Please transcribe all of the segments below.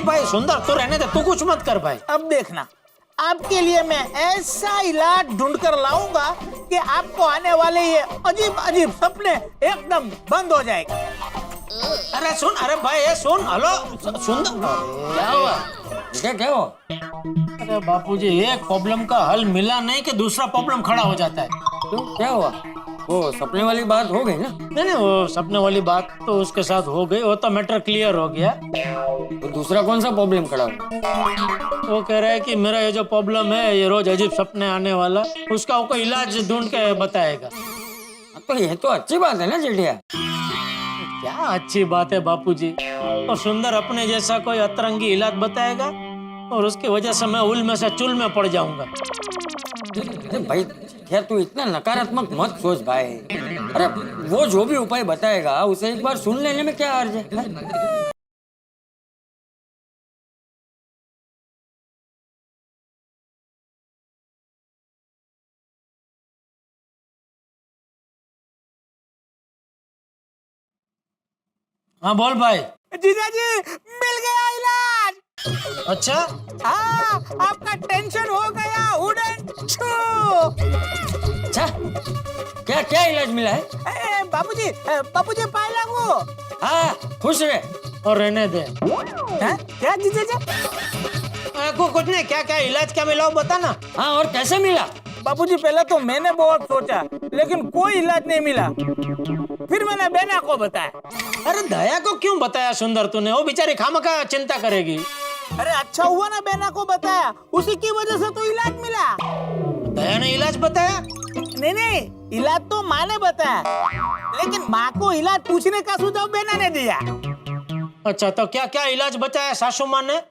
भाई सुंदर तू रहने दे, तू कुछ मत कर भाई। अब देखना, आपके लिए मैं ऐसा इलाज ढूंढ कर लाऊंगा कि आपको आने वाले ये अजीब अजीब सपने एकदम बंद हो जाएंगे। अरे सुन, अरे भाई ये सुन, हेलो सुंदर, क्या हुआ? क्या हुआ? अरे बापूजी एक प्रॉब्लम का हल मिला नहीं कि दूसरा प्रॉब्लम खड़ा हो जाता है। क्यों, क्या हुआ? वो सपने वाली बात हो गई ना? नहीं वो सपने वाली बात तो उसके साथ हो गई, वो तो मैटर क्लियर हो गया। तो दूसरा कौन सा प्रॉब्लम खड़ा हुआ? वो कह रहा है कि मेरा ये जो प्रॉब्लम है, ये रोज अजीब सपने आने वाला, उसका वो कोई इलाज ढूंढ के बताएगा। तो ये तो अच्छी बात है ना जेठिया। क्या अच्छी बात है बापूजी, और सुंदर अपने जैसा कोई अतरंगी इलाज बताएगा और उसकी वजह से मैं उल में से चुल में पड़ जाऊंगा। अरे भाई जेठिया तू इतना नकारात्मक मत सोच भाई। अरे वो जो भी उपाय बताएगा उसे एक बार सुन लेने में क्या हर्ज है? हाँ बोल भाई। जीजा जी मिल गया इलाज। अच्छा हाँ, आपका टेंशन हो गया उड़न छू। अच्छा क्या क्या इलाज मिला है? बापूजी बापूजी पाए लागू। हाँ खुश रहे और रहने दे। हैं? क्या जीजा जी? कुछ नहीं, क्या क्या इलाज क्या मिला वो बता ना। हाँ और कैसे मिला? बापूजी पहले तो मैंने बहुत सोचा लेकिन कोई इलाज नहीं मिला, फिर मैंने बेना को बताया। अरे दया को क्यों बताया सुंदर तूने? वो बेचारी खामखा चिंता करेगी। अरे अच्छा हुआ ना बेना को बताया, उसी की वजह से तो इलाज मिला। दया ने इलाज बताया? नहीं इलाज तो माँ ने बताया, लेकिन माँ को इलाज पूछने का सुझाव बेना ने दिया। अच्छा तो क्या क्या इलाज बताया सासू माँ ने?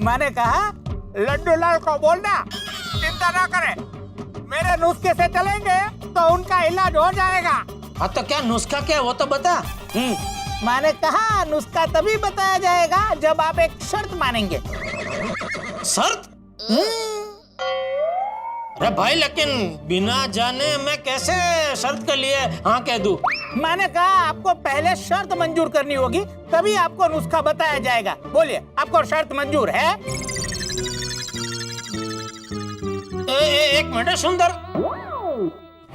माँ ने कहा लड्डू लाल को बोलना चिंता ना करे, मेरे नुस्खे से चलेंगे तो उनका इलाज हो जाएगा। हाँ तो क्या नुस्खा क्या है वो तो बता। माँ ने कहा नुस्खा तभी बताया जाएगा जब आप एक शर्त मानेंगे। शर्त? अरे भाई लेकिन बिना जाने मैं कैसे शर्त के लिए हाँ कह दूं? माँ ने कहा आपको पहले शर्त मंजूर करनी होगी, तभी आपको नुस्खा बताया जाएगा। बोलिए आपको शर्त मंजूर है? एक मिनट सुंदर,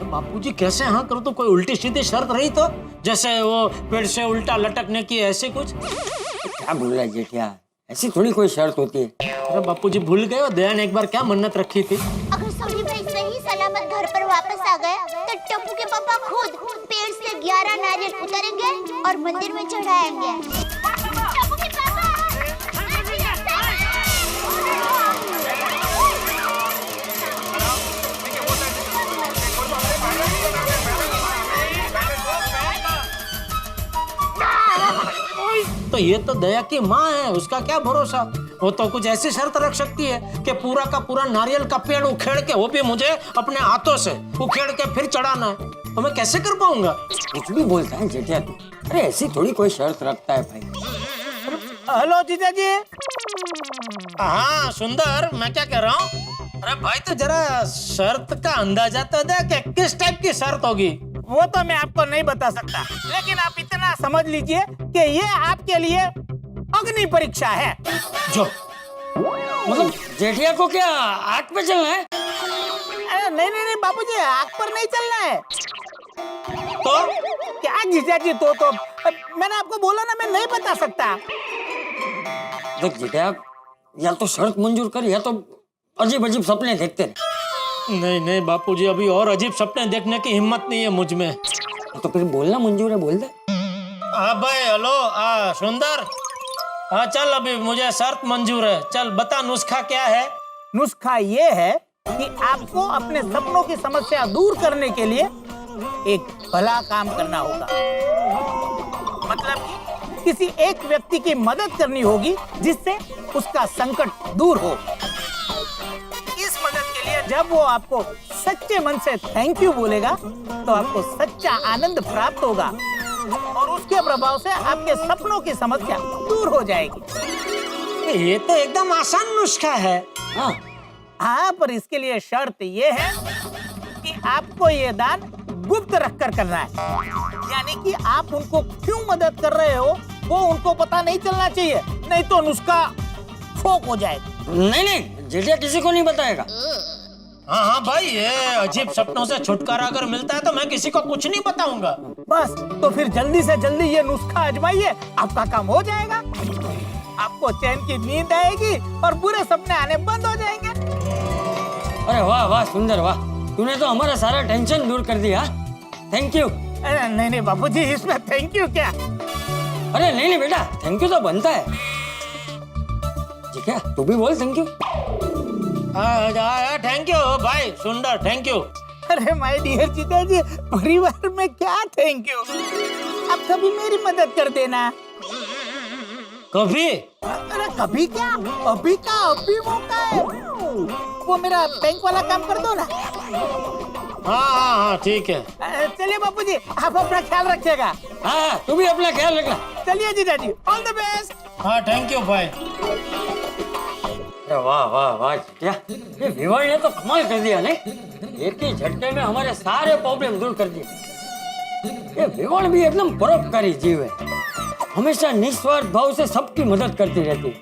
बापूजी कैसे हाँ करो? तो कोई उल्टी सीधी शर्त रही तो, जैसे वो पेड़ से उल्टा लटकने की, ऐसे कुछ? क्या बोल रहा है जेठिया, ऐसी थोड़ी कोई शर्त होती है। अरे बापूजी भूल गए हो दया ने एक बार क्या मन्नत रखी थी? अगर सभी भाई सही सलामत घर पर वापस आ गए तो टप्पू के पापा खुद पेड़ से 11 नारियल उतारेंगे और मंदिर में चढ़ाएंगे। टप्पू के पापा तो ये तो दया की माँ है, उसका क्या भरोसा? वो तो कुछ ऐसी शर्त रख सकती है कि पूरा का पूरा नारियल का पेड़ उखेड़ के, वो भी मुझे अपने हाथों से उखेड़ के फिर चढ़ाना है, तो मैं कैसे कर पाऊंगा? कुछ भी बोलता है जेठिया तू। अरे ऐसी थोड़ी कोई शर्त रखता है भाई। हेलो जीजा जी। हाँ सुंदर, मैं क्या कह रहा हूँ? अरे भाई तो जरा शर्त का अंदाजा तो दे कि किस टाइप की शर्त होगी। वो तो मैं आपको नहीं बता सकता, लेकिन आप इतना समझ लीजिए कि ये आपके लिए अग्नि परीक्षा है। जो मतलब जेठिया को क्या आग पे चलना है? अरे नहीं बापूजी, आग पर नहीं चलना है। तो क्या जीजा जी, तो मैंने आपको बोला ना, मैं नहीं बता सकता। देख जेठिया, या तो शर्त मंजूर कर या तो अजीब अजीब सपने देखते रहे। नहीं बापूजी, अभी और अजीब सपने देखने की हिम्मत नहीं है मुझ में। तो फिर बोलना मंजूर है, बोल दे। हाँ भाई हेलो, सुंदर, हाँ चल अभी मुझे शर्त मंजूर है, चल बता नुस्खा क्या है? नुस्खा ये है कि आपको अपने सपनों की समस्या दूर करने के लिए एक भला काम करना होगा। मतलब कि किसी एक व्यक्ति की मदद करनी होगी जिससे उसका संकट दूर हो। इस मदद के लिए जब वो आपको सच्चे मन से थैंक यू बोलेगा तो आपको सच्चा आनंद प्राप्त होगा और उसके प्रभाव से आपके सपनों की समस्या दूर हो जाएगी। ये तो एकदम आसान नुस्खा है। हाँ, पर इसके लिए शर्त ये है कि आपको ये दान गुप्त रखकर करना है। यानी कि आप उनको क्यों मदद कर रहे हो वो उनको पता नहीं चलना चाहिए, नहीं तो नुस्खा शौक हो जाएगा। नहीं नहीं, जेठिया किसी को नहीं बताएगा। हाँ हाँ भाई, ये अजीब सपनों से छुटकारा अगर मिलता है तो मैं किसी को कुछ नहीं बताऊंगा। बस तो फिर जल्दी से जल्दी ये नुस्खा आजमाइए, आपका काम हो जाएगा। आपको चैन की नींद आएगी और बुरे सपने आने बंद हो जाएंगे। अरे वाह वाह सुंदर वाह, तूने तो हमारा सारा टेंशन दूर कर दिया। Thank you. अरे नहीं नहीं बाबूजी, इसमें थैंक यू क्या। अरे नहीं नहीं बेटा, थैंक यू तो बनता है। ठीक है, तू भी बोल थैंक यू। थैंक यू भाई सुंदर, थैंक यू। अरे माय डियर जीजा जी, परिवार में क्या थैंक यू, आप कभी मेरी मदद कर देना। कभी? अरे कभी क्या, अभी का अभी मौका है। वो मेरा बैंक वाला काम कर दो ना। हाँ हाँ हाँ ठीक है। चलिए बापूजी, आप अपना ख्याल रखिएगा। हाँ तू भी अपना ख्याल रखना। चलिए जीजा जी, ऑल द बेस्ट। हाँ थैंक यू भाई। अरे वाह वाह वाह क्या, ये विवाह ने तो कमाल कर दिया नहीं, एक ही झटके में हमारे सारे प्रॉब्लम दूर कर दिए। ये विवाह भी एकदम परोपकारी जीव है, हमेशा निस्वार्थ भाव से सबकी मदद करती रहती है।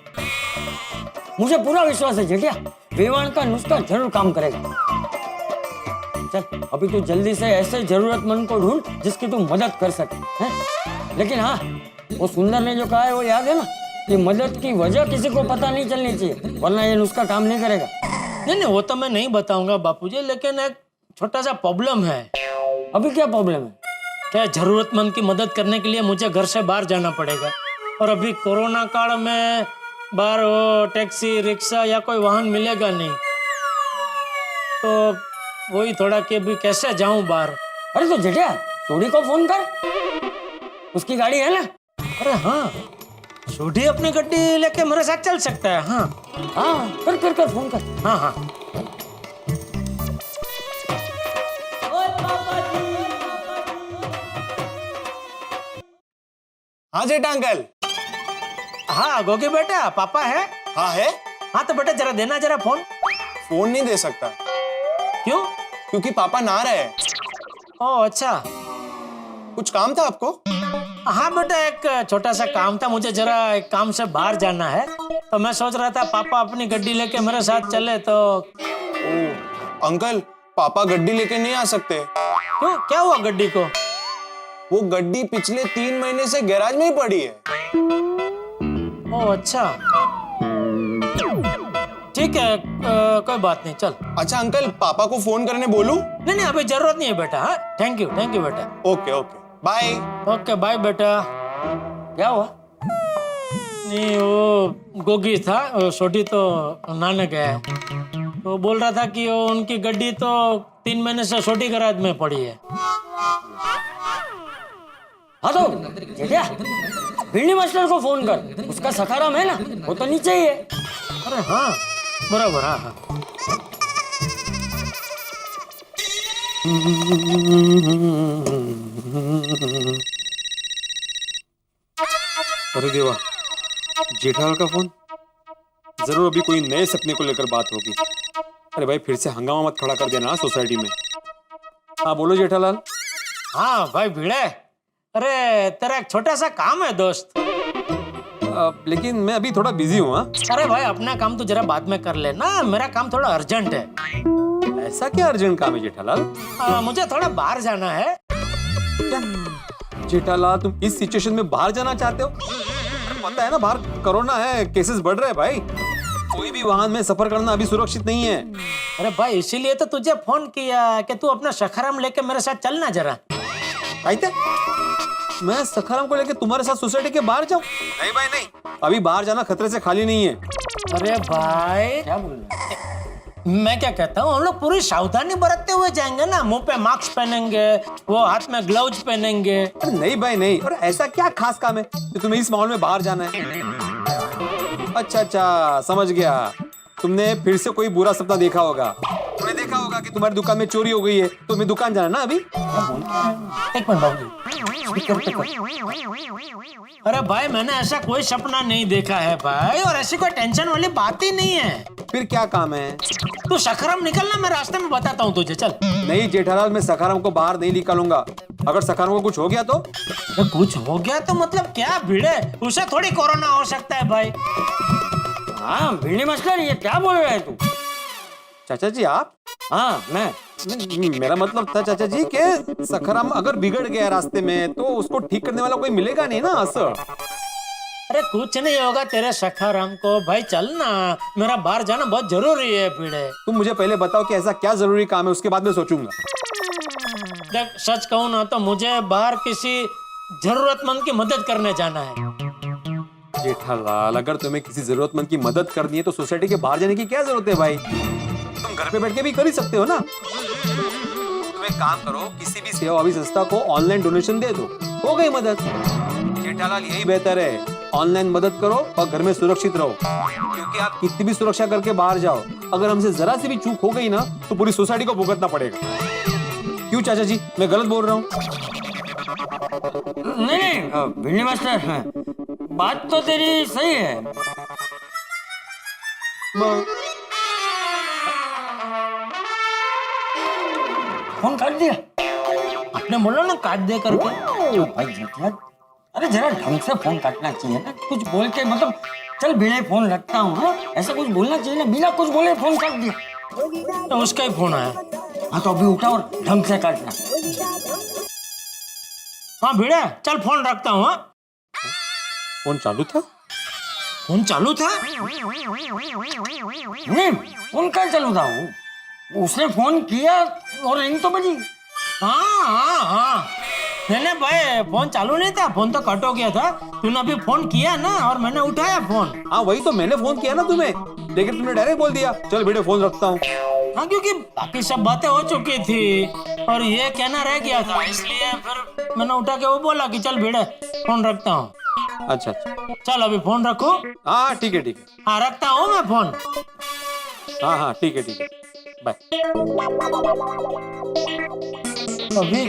मुझे पूरा विश्वास है जेठिया, विवाह का नुस्खा जरूर काम करेगा। चल अभी तू जल्दी से ऐसे जरूरतमंद को ढूंढ जिसकी तू मदद कर सके, हैं? लेकिन हाँ, वो सुंदर ने जो कहा है वो याद है ना, कि मदद की वजह किसी को पता नहीं चलनी चाहिए, वरना ये नुस्खा काम नहीं करेगा। नहीं वो तो मैं नहीं बताऊंगा बापूजी, लेकिन एक छोटा सा प्रॉब्लम है। अभी क्या प्रॉब्लम है? क्या जरूरतमंद की मदद करने के लिए मुझे घर से बाहर जाना पड़ेगा, और अभी कोरोना काल में बाहर वो टैक्सी रिक्शा या कोई वाहन मिलेगा नहीं, तो वही थोड़ा कि अभी कैसे जाऊं बाहर। अरे तो जेठिया सोडी को फोन कर, उसकी गाड़ी है ना। अरे हाँ, सोडी अपनी गड्डी लेके मेरे साथ चल सकता है। हाँ हाँ कर फोन कर। हाँ हाँ। हाँ जेठा अंकल। हाँ गोगी बेटा, पापा है? हाँ है। हाँ तो बेटा जरा देना जरा फोन। फोन नहीं दे सकता। क्यों? क्योंकि पापा ना रहे। ओह अच्छा। कुछ काम था आपको? हाँ बेटा, एक छोटा सा काम था, मुझे जरा एक काम से बाहर जाना है, तो मैं सोच रहा था पापा अपनी गड्डी लेके मेरे साथ चले तो। ओह अंकल, पापा गड्डी लेके नहीं आ सकते। क्यों, क्या हुआ गड्डी को? वो गड्डी पिछले 3 महीने से गैराज में ही पड़ी है। ओह अच्छा, ठीक है, कोई बात नहीं, चल। अच्छा अंकल, पापा को फोन करने बोलूं? नहीं अभी जरूरत नहीं है बेटा। हाँ थैंक यू बेटा। Okay okay bye. Okay bye बेटा। क्या हुआ? नहीं वो गोगी था, वो छोटी तो नाने गया है, तो बोल रहा था कि वो उनकी गड्डी तो 3 महीने से छोटी गैराज में पड़ी है। हाँ तो जेठिया भिंडी मास्टर को फोन कर, उसका सखाराम है ना, वो तो नीचे ही है। अरे हाँ बराबर। हाँ हाँ अरे देवा, जेठालाल का फोन। जरूर अभी कोई नए सपने को लेकर बात होगी। अरे भाई फिर से हंगामा मत खड़ा कर देना सोसाइटी में। हाँ बोलो जेठालाल। हाँ भाई भिड़े, अरे तेरा एक छोटा सा काम है दोस्त। लेकिन मैं अभी थोड़ा बिजी हूँ। अरे भाई अपना काम तो जरा बाद में कर लेना, मेरा काम थोड़ा अर्जेंट है। ऐसा क्या अर्जेंट काम है जेठालाल? मुझे थोड़ा बाहर जाना है। क्या जेठालाल, तुम इस सिचुएशन में बाहर जाना चाहते हो? पता है ना बाहर कोरोना है, केसेस बढ़ रहे हैं भाई, कोई भी वाहन में सफर करना अभी सुरक्षित नहीं है। अरे भाई इसीलिए तो तुझे फोन किया कि तू अपना सखाराम लेके मेरे साथ चलना जरा। आइते मैं सखाराम को लेके तुम्हारे साथ सोसाइटी के बाहर जाऊं? नहीं भाई नहीं, अभी बाहर जाना खतरे से खाली नहीं है। अरे भाई क्या बोल रहे हैं? मैं क्या कहता हूँ, हम लोग पूरी सावधानी बरतते हुए जाएंगे ना, मुंह पे मास्क पहनेंगे, वो हाथ में ग्लव्स पहनेंगे। अरे नहीं भाई नहीं, और ऐसा क्या खास काम है कि तुम्हें इस माहौल में बाहर जाना है? अच्छा समझ गया, तुमने फिर से कोई बुरा सपना देखा होगा। तुमने देखा होगा कि तुम्हारी दुकान में चोरी हो गई है, तो तुम्हें दुकान जाना ना अभी। एक मिनट बाबू, अरे भाई मैंने ऐसा कोई सपना नहीं देखा है भाई, और ऐसी कोई टेंशन वाली बात ही नहीं है। फिर क्या काम है? तू सखाराम निकलना, मैं रास्ते में बताता हूँ तुझे, चल। नहीं जेठालाल, मैं सखाराम को बाहर नहीं निकालूंगा। अगर सखाराम को कुछ हो गया तो? कुछ हो गया तो मतलब क्या भिड़े, उसे थोड़ी कोरोना हो सकता है भाई। हाँ भिंडी मास्टर, ये क्या बोल रहा है तू? चाचा जी आप? हाँ मैं। मेरा मतलब था चाचा जी कि सखाराम अगर बिगड़ गया रास्ते में तो उसको ठीक करने वाला कोई मिलेगा नहीं ना सर। अरे कुछ नहीं होगा तेरे सखाराम को। भाई चल ना, मेरा बाहर जाना बहुत जरूरी है भिड़े। तुम मुझे पहले बताओ कि ऐसा क्या जरूरी काम है, उसके बाद मैं सोचूंगा। देख सच कहूँ ना तो मुझे बाहर किसी जरूरतमंद की मदद करने जाना है। जेठालाल, अगर तुम्हें किसी जरूरतमंद की मदद करनी है तो सोसाइटी के बाहर जाने की क्या जरूरत है भाई? तुम घर पे बैठ के भी कर ही सकते हो ना। तुम एक काम करो, किसी भी सेवाभावी संस्था को ऑनलाइन डोनेशन दे दो, हो गई मदद। जेठालाल यही बेहतर है, ऑनलाइन मदद करो और घर में सुरक्षित रहो, क्योंकि आप कितनी भी सुरक्षा करके बाहर जाओ, अगर हमसे जरा सी भी चूक हो गई ना तो पूरी सोसाइटी को भुगतना पड़ेगा। क्यों चाचा जी, मैं गलत बोल रहा हूँ? नहीं भिंडी मास्टर, बात तो तेरी सही है। फोन काट दिया आपने बोला ना काट दे करके। भाई जेठा, अरे जरा ढंग से फोन काटना चाहिए ना, कुछ बोल के मतलब चल बिना फोन रखता हूँ, हाँ ऐसा कुछ बोलना चाहिए ना, बिना कुछ बोले फोन काट दिया। तो उसका ही फोन आया। हाँ तो अभी उठा और ढंग से काटना। हाँ भिड़े चल फोन रखता हूँ। हाँ फोन चालू था? फोन चालू था? नहीं फोन क्या चालू था, वो उसने फोन किया और रिंग तो बजी। हाँ हाँ हाँ, नहीं भाई फोन चालू नहीं था, फोन तो कट हो गया था। तूने अभी फोन किया ना और मैंने उठाया फोन। हाँ वही तो, मैंने फोन किया ना तुम्हें, लेकिन तुमने डायरेक्ट बोल दिया चल बेटे फोन रखता हूँ। हाँ क्योंकि बाकी सब बातें हो चुकी थी और ये कहना रह गया था, इसलिए फिर मैंने उठा के वो बोला कि चल भिड़े फोन रखता हूँ। अच्छा अच्छा, चल अभी फोन रखो। हाँ ठीक है ठीक है। हाँ रखता हूँ मैं फोन। हाँ हाँ ठीक है बाय। अभी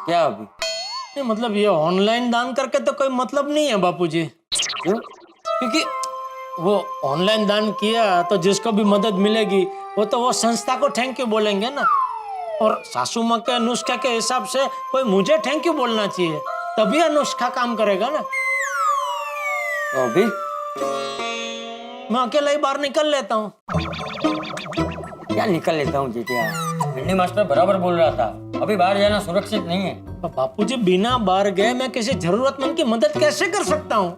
क्या अभी? नहीं मतलब ये ऑनलाइन दान करके तो कोई मतलब नहीं है बापूजी, क्योंकि वो ऑनलाइन दान किया तो जिसको भी मदद मिलेगी वो संस्था को थैंक यू बोलेंगे ना। और सासू माँ के नुस्खे के हिसाब से कोई मुझे थैंक यू बोलना चाहिए, तभी यह नुस्खा काम करेगा ना। तो अभी मैं अकेला ही बाहर निकल लेता हूँ। क्या निकल लेता हूँ जेठिया, भिंडी मास्टर बराबर बोल रहा था, अभी बाहर जाना सुरक्षित नहीं है। तो बापूजी बिना बाहर गए मैं किसी जरूरतमंद की मदद कैसे कर सकता हूँ?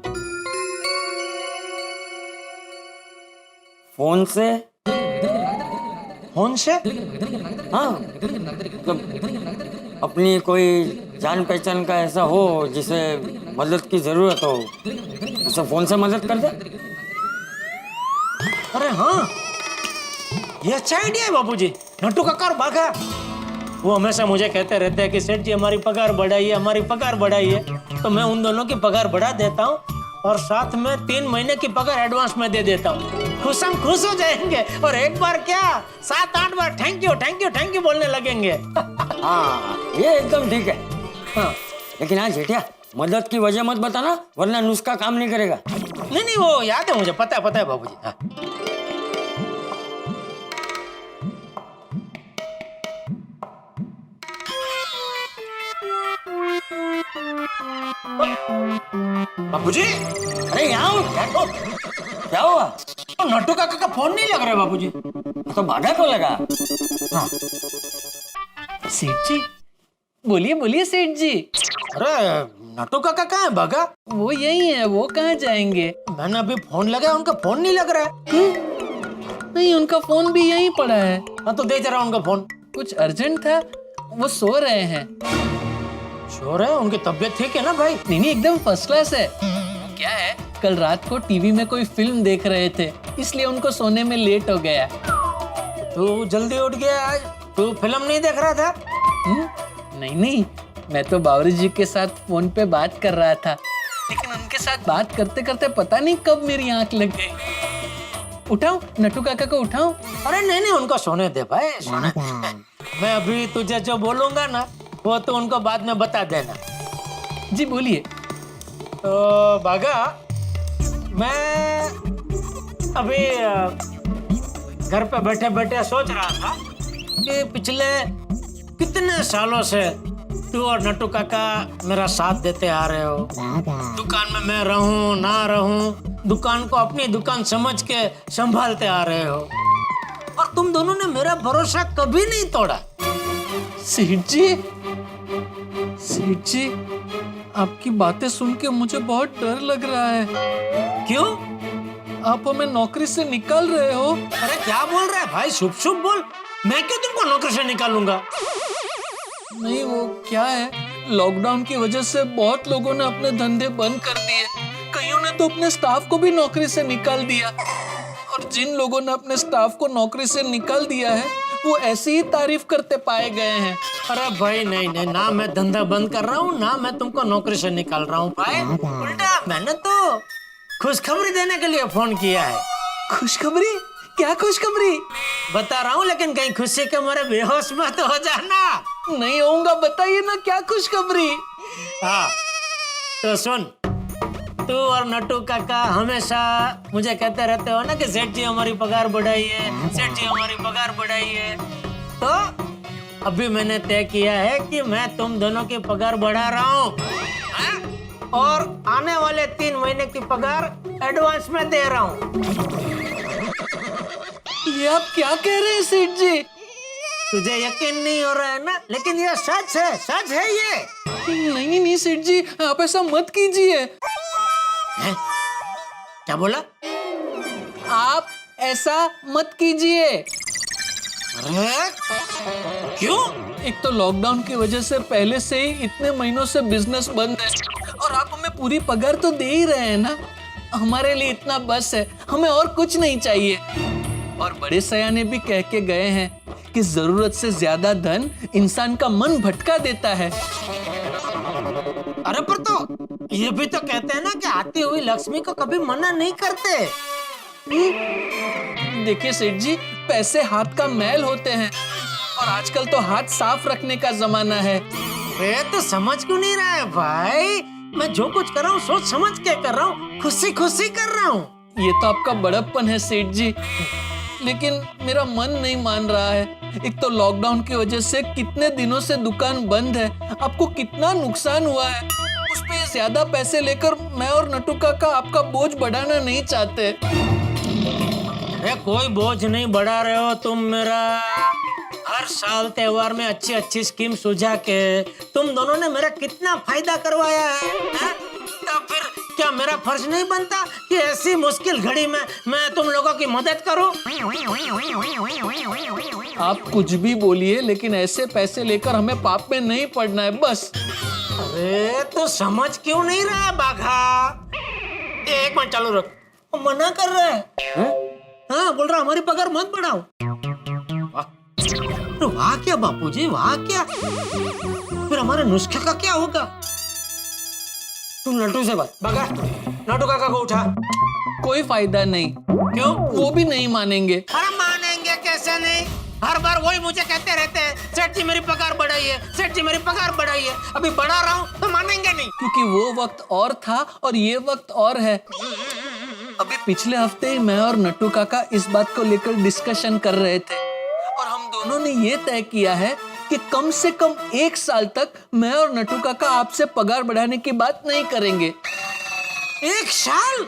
फोन से? फोन से? हाँ मतलब अपनी कोई जान पहचान का ऐसा हो जिसे मदद की जरूरत हो, उसे फोन से मदद कर दे। अरे हाँ, ये अच्छा आइडिया है बापूजी। नट्टू काका और बाघा वो हमेशा मुझे कहते रहते हैं कि सेठ जी हमारी पगार बढ़ाइए, हमारी पगार बढ़ाइए। तो मैं उन दोनों की पगार बढ़ा देता हूँ और साथ में 3 महीने की पगार एडवांस में दे देता हूँ। खुश हो जाएंगे और एक बार क्या 7-8 बार थैंक यू बोलने लगेंगे। हाँ ये एकदम ठीक है। हाँ लेकिन हाँ जेठिया, मदद की वजह मत बताना वरना नुस्खा काम नहीं करेगा। नहीं वो याद है मुझे, पता है बाबूजी। हाँ बाबूजी, अरे यहाँ क्या हुआ? तो नट्टू काका का फोन नहीं लग रहा है बाबूजी। तो भागा को लगा। हाँ सेठ जी, बोलिए सेठ जी। अरे नट्टू काका कहाँ है भागा? वो यही है, वो कहाँ जाएंगे? मैंने अभी फोन लगाया, उनका फोन नहीं लग रहा है। नहीं, उनका फोन भी यहीं पड़ा है। हाँ तो दे जरा उनका फोन। कुछ अर्जेंट था, वो सो रहे हैं। श्योर है? उनकी तबीयत ठीक है ना भाई? नहीं एकदम फर्स्ट क्लास है। क्या है, कल रात को टीवी में कोई फिल्म देख रहे थे, इसलिए उनको सोने में लेट हो गया। तू जल्दी उठ गया आज, तू फिल्म नहीं देख रहा था? नहीं, मैं तो बावरी जी के साथ फोन पे बात कर रहा था, लेकिन उनके साथ बात करते करते पता नहीं कब मेरी आंख लग गई। उठाऊं नट्टू काका को, उठाऊं? अरे नहीं उनको सोने दे भाई, सोने दे। मैं अभी तुझे जो बोलूंगा ना वो तो उनको बाद में बता देना। जी बोलिए। तो बागा, मैं अभी घर पे बैठे बैठे सोच रहा था कि पिछले कितने सालों से तू और नट्टू काका मेरा साथ देते आ रहे हो। दुकान में मैं रहूं ना रहूं, दुकान को अपनी दुकान समझ के संभालते आ रहे हो, और तुम दोनों ने मेरा भरोसा कभी नहीं तोड़ा। सेठ जी, आपकी बातें सुन के मुझे बहुत डर लग रहा है। क्यों? आप हमें नौकरी से निकाल रहे हो? अरे क्या बोल रहा है भाई, शुभ शुभ बोल। मैं क्यों तुमको नौकरी से निकालूंगा? नहीं, वो क्या है, लॉकडाउन की वजह से बहुत लोगों ने अपने धंधे बंद कर दिए। कईयों ने तो अपने स्टाफ को भी नौकरी से निकाल दिया, और जिन लोगों ने अपने स्टाफ को नौकरी से निकाल दिया है वो ऐसी ही तारीफ करते पाए गए हैं। अरे भाई नहीं नहीं, ना मैं धंधा बंद कर रहा हूँ, ना मैं तुमको नौकरी से निकाल रहा हूँ भाई। उल्टा मैंने तो खुशखबरी देने के लिए फोन किया है। खुशखबरी? क्या खुशखबरी? बता रहा हूँ, लेकिन कहीं खुशी के मारे बेहोश मत हो जाना। नहीं होऊंगा, बताइए ना क्या खुशखबरी। हाँ तो सुन, तू और नट्टू काका हमेशा मुझे कहते रहते हो ना कि सेठ जी हमारी पगार बढ़ाइए, सेठ जी हमारी पगार बढ़ाइए। तो अभी मैंने तय किया है कि मैं तुम दोनों की पगार बढ़ा रहा हूँ, और आने वाले 3 महीने की पगार एडवांस में दे रहा हूँ। ये आप क्या कह रहे हैं सेठ जी? तुझे यकीन नहीं हो रहा है ना, लेकिन ये सच है, सच है ये। नहीं नहीं सेठ जी, आप ऐसा मत कीजिए। हैं? क्या बोला? आप ऐसा मत कीजिए। अरे क्यों? एक तो लॉकडाउन की वजह से पहले से ही इतने महीनों से बिजनेस बंद है, और आप हमें पूरी पगार तो दे ही रहे हैं ना। हमारे लिए इतना बस है, हमें और कुछ नहीं चाहिए। और बड़े सयाने भी कह के गए हैं कि जरूरत से ज्यादा धन इंसान का मन भटका देता है। अरे पर तो ये भी तो कहते हैं ना कि आती हुई लक्ष्मी को कभी मना नहीं करते। देखिए सेठ जी, पैसे हाथ का मैल होते हैं, और आजकल तो हाथ साफ रखने का जमाना है। अरे तो समझ क्यों नहीं रहा है भाई? मैं जो कुछ कर रहा हूँ सोच समझ के कर रहा हूँ, खुशी खुशी कर रहा हूँ। ये तो आपका बड़प्पन है सेठ जी, लेकिन मेरा मन नहीं मान रहा है। एक तो लॉकडाउन की वजह से कितने दिनों से दुकान बंद है, आपको कितना नुकसान हुआ है। उस पे ज्यादा पैसे लेकर मैं और नट्टू काका आपका बोझ बढ़ाना नहीं चाहते। अरे कोई बोझ नहीं बढ़ा रहे हो तुम मेरा। हर साल त्योहार में अच्छी अच्छी स्कीम सुझा के तुम दोनों ने मेरा कितना फायदा करवाया है? तो फिर क्या मेरा फर्ज नहीं बनता कि ऐसी मुश्किल घड़ी में मैं तुम लोगों की मदद करूं? आप कुछ भी बोलिए, लेकिन ऐसे पैसे लेकर हमें पाप में नहीं पड़ना है, बस। अरे तो समझ क्यों नहीं रहा बाघा? एक मिनट चालू रख। वो मना कर रहा है। हाँ बोल रहा हमारी पगार मत बढ़ाओ। वाह, वाह क्या बापूजी, वाह क्या। फिर हमारे नुस्खे का क्या होगा? तुम नट्टू से बात, बाघा नट्टू काका को उठा। कोई फायदा नहीं। क्यों? वो भी नहीं मानेंगे। अरे मानेंगे कैसे नहीं? हर बार वही मुझे कहते रहते हैं, सेठ जी मेरी पगार बढ़ाइए, सेठ जी मेरी पगार बढ़ाइए। अभी बढ़ा रहा हूँ तो मानेंगे नहीं। क्योंकि वो वक्त और था और ये वक्त और है। अभी पिछले हफ्ते ही मैं और नट्टू काका इस बात को लेकर डिस्कशन कर रहे थे, और हम दोनों ने ये तय किया है कि कम से कम 1 साल तक मैं और नट्टू काका आपसे पगार बढ़ाने की बात नहीं करेंगे। 1 साल?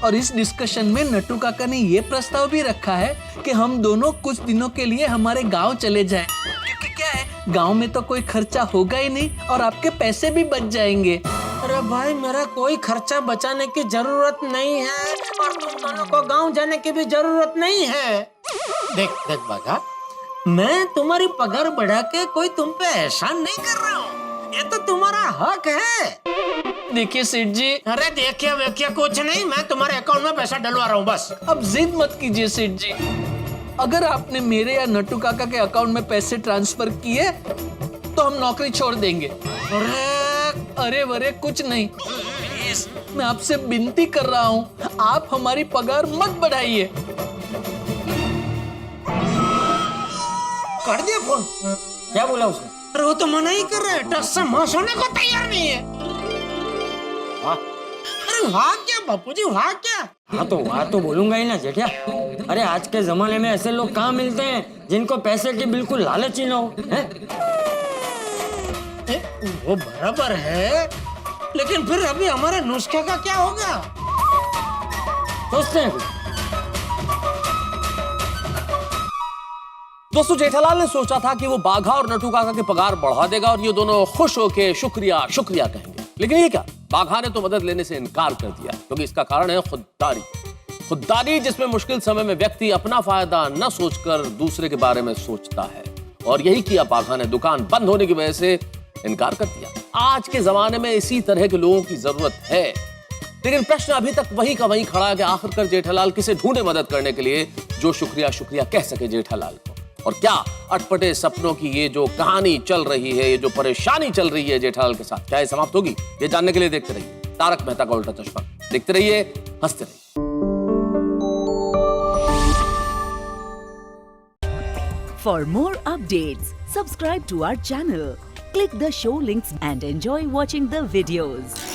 और इस डिस्कशन में नट्टू काका ने ये प्रस्ताव भी रखा है कि हम दोनों कुछ दिनों के लिए हमारे गांव चले जाएं, क्योंकि क्या है, गांव में तो कोई खर्चा होगा ही नहीं और आपके पैसे भी बच जाएंगे। अरे भाई मेरा कोई खर्चा बचाने की जरूरत नहीं है, और तुम दोनों को गांव जाने की भी जरूरत नहीं है। देख देख बाघा, मैं तुम्हारी पगार बढ़ा के कोई तुम पे एहसान नहीं कर रहा हूँ, ये तो तुम्हारा हक है। देखिए सेठ जी, अरे देखिए वेखिए कुछ नहीं, मैं तुम्हारे अकाउंट में पैसा डलवा रहा हूँ बस। अब जिद मत कीजिए सेठ जी। अगर आपने मेरे या नट्टू काका के अकाउंट में पैसे ट्रांसफर किए तो हम नौकरी छोड़ देंगे। अरे वरे कुछ नहीं, प्लीज मैं आपसे विनती कर रहा हूँ, आप हमारी पगार मत बढ़ाइए। कर दिया फोन? क्या बोला उसने? अरे वो तो मना ही कर रहा है, टस से मांस होने को तैयार नहीं है। वाह, अरे वाह क्या बापूजी, वाह क्या। हाँ तो वाह तो बोलूंगा ही ना जेठिया। अरे आज के जमाने में ऐसे लोग कहाँ मिलते हैं जिनको पैसे की बिल्कुल लालच ही ना हो, हैं? वो बराबर है, लेकिन फिर अभी हमारे नुस्खे का क्या होगा? सोचते हैं कुछ। दोस्तों, जेठालाल ने सोचा था कि वो बाघा और नटू काका के पगार बढ़ा देगा और ये दोनों खुश होके शुक्रिया शुक्रिया कहेंगे। लेकिन ये क्या, बाघा ने तो मदद लेने से इनकार कर दिया, क्योंकि इसका कारण है खुददारी। खुददारी, जिसमें मुश्किल समय में व्यक्ति अपना फायदा न सोचकर दूसरे के बारे में सोचता है। और यही किया बाघा ने। दुकान बंद होने की वजह से इनकार कर दिया। आज के जमाने में इसी तरह के लोगों की जरूरत है। लेकिन प्रश्न अभी तक वही का वही खड़ा है कि आखिरकार जेठालाल किसे ढूंढे मदद करने के लिए जो शुक्रिया शुक्रिया कह सके जेठालाल को। और क्या अटपटे सपनों की ये जो कहानी चल रही है, ये जो परेशानी चल रही है जेठालाल के साथ, क्या ये समाप्त होगी? ये जानने के लिए देखते रहिए तारक मेहता का उल्टा चश्मा। देखते रहिए, हंसते रहिए। For more updates, subscribe to our channel, click the show links and enjoy watching the videos.